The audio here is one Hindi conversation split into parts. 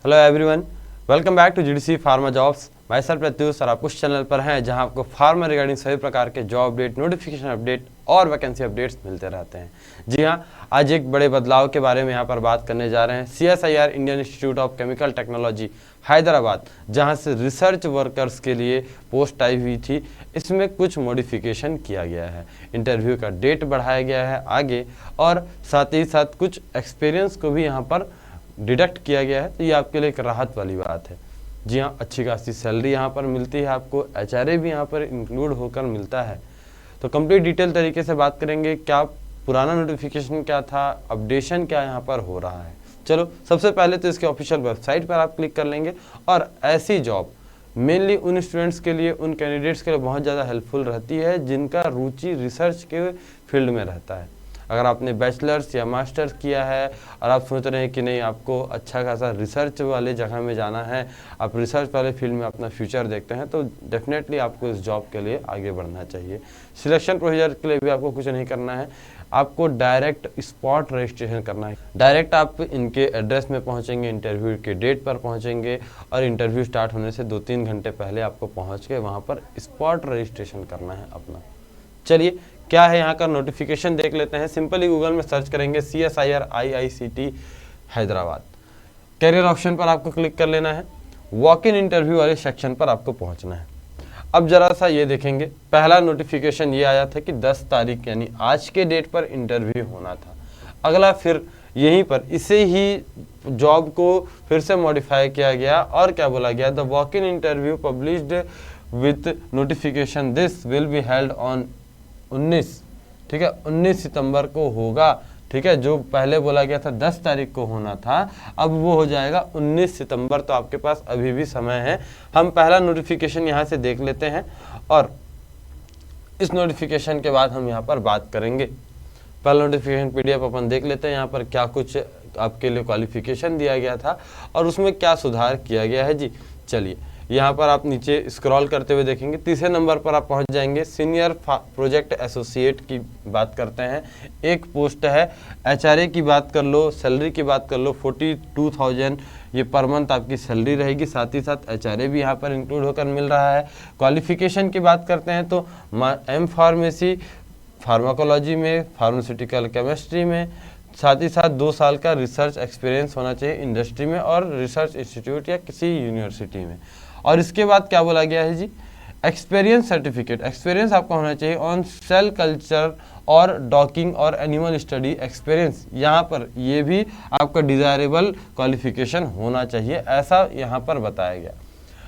Hello everyone, welcome back to GDC pharma jobs. Myself Pratyush और आप उस चैनल पर हैं जहां आपको फार्मा रिगार्डिंग सभी प्रकार के जॉब अपडेट, नोटिफिकेशन अपडेट और वैकेंसी अपडेट्स मिलते रहते हैं। जी हां, आज एक बड़े बदलाव के बारे में यहां पर बात करने जा रहे हैं। CSIR Indian institute of chemical technology Hyderabad, जहां से रिसर्च वर्कर्स के लिए पोस्ट आई हुई थी, इसमें कुछ मॉडिफिकेशन किया गया है। इंटरव्यू का डेट बढ़ाया गया है आगे, और साथ ही साथ कुछ एक्सपीरियंस को भी यहाँ पर डिडक्ट किया गया है। तो ये आपके लिए एक राहत वाली बात है। जी हाँ, अच्छी खासी सैलरी यहाँ पर मिलती है आपको, HRA भी यहाँ पर इंक्लूड होकर मिलता है। तो कंप्लीट डिटेल तरीके से बात करेंगे, क्या पुराना नोटिफिकेशन क्या था, अपडेशन क्या यहाँ पर हो रहा है। चलो, सबसे पहले तो इसके ऑफिशियल वेबसाइट पर आप क्लिक कर लेंगे, और ऐसी जॉब मेनली उन स्टूडेंट्स के लिए, उन कैंडिडेट्स के लिए बहुत ज़्यादा हेल्पफुल रहती है जिनका रुचि रिसर्च के फील्ड में रहता है। अगर आपने बैचलर्स या मास्टर्स किया है और आप सोच रहे हैं कि नहीं, आपको अच्छा खासा रिसर्च वाले जगह में जाना है, आप रिसर्च वाले फील्ड में अपना फ्यूचर देखते हैं, तो डेफिनेटली आपको इस जॉब के लिए आगे बढ़ना चाहिए। सिलेक्शन प्रोसीजर के लिए भी आपको कुछ नहीं करना है, आपको डायरेक्ट स्पॉट रजिस्ट्रेशन करना है। डायरेक्ट आप इनके एड्रेस में पहुंचेंगे, इंटरव्यू के डेट पर पहुंचेंगे, और इंटरव्यू स्टार्ट होने से 2-3 घंटे पहले आपको पहुंच के वहां पर स्पॉट रजिस्ट्रेशन करना है अपना। चलिए, क्या है यहाँ का नोटिफिकेशन देख लेते हैं। सिंपली गूगल में सर्च करेंगे CSIR IICT Hyderabad. Career option पर आपको क्लिक कर लेना है, वॉक इन इंटरव्यू वाले सेक्शन पर आपको पहुँचना है। अब जरा सा ये देखेंगे, पहला नोटिफिकेशन ये आया था कि 10 तारीख यानी आज के डेट पर इंटरव्यू होना था। अगला फिर यहीं पर इसे ही जॉब को फिर से मॉडिफाई किया गया, और क्या बोला गया, the walk in interview published with notification this will be held on 19, ठीक है, 19 सितंबर को होगा। ठीक है, जो पहले बोला गया था 10 तारीख को होना था, अब वो हो जाएगा 19 सितंबर। तो आपके पास अभी भी समय है। हम पहला नोटिफिकेशन यहाँ से देख लेते हैं, और इस नोटिफिकेशन के बाद हम यहाँ पर बात करेंगे। पहला नोटिफिकेशन PDF अपन देख लेते हैं, यहाँ पर क्या कुछ आपके लिए क्वालिफिकेशन दिया गया था और उसमें क्या सुधार किया गया है। जी चलिए, यहाँ पर आप नीचे स्क्रॉल करते हुए देखेंगे, तीसरे नंबर पर आप पहुँच जाएंगे। सीनियर प्रोजेक्ट एसोसिएट की बात करते हैं, एक पोस्ट है। HRA की बात कर लो, सैलरी की बात कर लो, 42,000 ये पर मंथ आपकी सैलरी रहेगी। साथ ही साथ HRA भी यहाँ पर इंक्लूड होकर मिल रहा है। क्वालिफिकेशन की बात करते हैं तो M फार्मेसी, फार्माकोलॉजी में, फार्मास्यूटिकल केमिस्ट्री में, साथ ही साथ 2 साल का रिसर्च एक्सपीरियंस होना चाहिए इंडस्ट्री में और रिसर्च इंस्टीट्यूट या किसी यूनिवर्सिटी में। और इसके बाद क्या बोला गया है जी, एक्सपीरियंस सर्टिफिकेट, एक्सपीरियंस आपका होना चाहिए ऑन सेल कल्चर और डॉकिंग और एनिमल स्टडी एक्सपीरियंस। यहाँ पर ये भी आपका डिज़ायरेबल क्वालिफिकेशन होना चाहिए, ऐसा यहाँ पर बताया गया।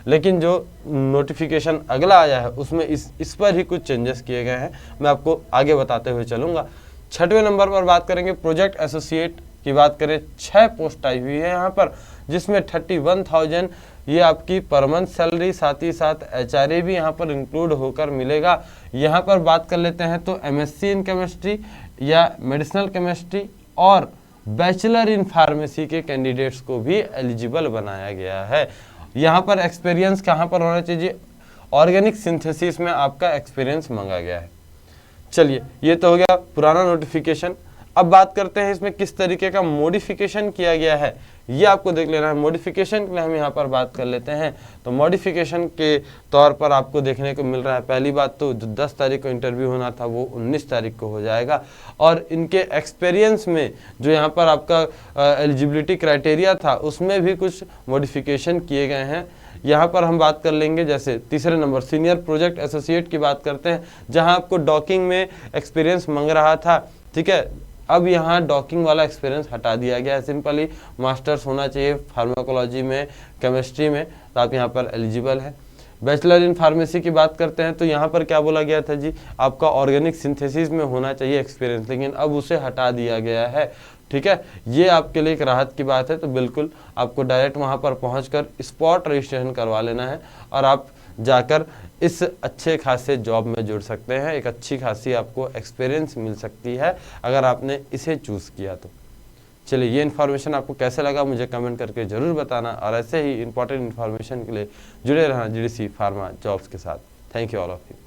लेकिन जो नोटिफिकेशन अगला आया है उसमें इस पर ही कुछ चेंजेस किए गए हैं, मैं आपको आगे बताते हुए चलूँगा। 6वें नंबर पर बात करेंगे, प्रोजेक्ट एसोसिएट की बात करें, 6 पोस्ट आई हुई है यहाँ पर, जिसमें 31,000 ये आपकी पर मंथ सैलरी, साथ ही साथ HRA भी यहाँ पर इंक्लूड होकर मिलेगा। यहाँ पर बात कर लेते हैं तो MSc इन केमिस्ट्री या मेडिसिनल केमिस्ट्री और बैचलर इन फार्मेसी के कैंडिडेट्स को भी एलिजिबल बनाया गया है। यहाँ पर एक्सपीरियंस कहाँ पर होना चाहिए, ऑर्गेनिक सिंथेसिस में आपका एक्सपीरियंस मांगा गया है। चलिए, ये तो हो गया पुराना नोटिफिकेशन। अब बात करते हैं इसमें किस तरीके का मॉडिफिकेशन किया गया है, ये आपको देख लेना है। मॉडिफिकेशन के लिए हम यहाँ पर बात कर लेते हैं। तो मॉडिफिकेशन के तौर पर आपको देखने को मिल रहा है, पहली बात तो जो 10 तारीख को इंटरव्यू होना था वो 19 तारीख को हो जाएगा। और इनके एक्सपीरियंस में जो यहाँ पर आपका एलिजिबिलिटी क्राइटेरिया था उसमें भी कुछ मॉडिफिकेशन किए गए हैं। यहाँ पर हम बात कर लेंगे, जैसे तीसरे नंबर सीनियर प्रोजेक्ट एसोसिएट की बात करते हैं, जहाँ आपको डॉकिंग में एक्सपीरियंस मांग रहा था। ठीक है, अब यहाँ डॉकिंग वाला एक्सपीरियंस हटा दिया गया है, सिंपली मास्टर्स होना चाहिए फार्माकोलॉजी में, केमिस्ट्री में, तो आप यहाँ पर एलिजिबल है। बैचलर इन फार्मेसी की बात करते हैं तो यहाँ पर क्या बोला गया था जी, आपका ऑर्गेनिक सिंथेसिस में होना चाहिए एक्सपीरियंस, लेकिन अब उसे हटा दिया गया है। ठीक है, ये आपके लिए एक राहत की बात है। तो बिल्कुल आपको डायरेक्ट वहाँ पर पहुँचकर स्पॉट रजिस्ट्रेशन करवा लेना है, और आप जाकर इस अच्छे खासे जॉब में जुड़ सकते हैं। एक अच्छी खासी आपको एक्सपीरियंस मिल सकती है अगर आपने इसे चूज़ किया तो। चलिए, ये इन्फॉर्मेशन आपको कैसे लगा मुझे कमेंट करके ज़रूर बताना, और ऐसे ही इंपॉर्टेंट इन्फॉर्मेशन के लिए जुड़े रहना जीडीसी फार्मा जॉब्स के साथ। Thank you all of you.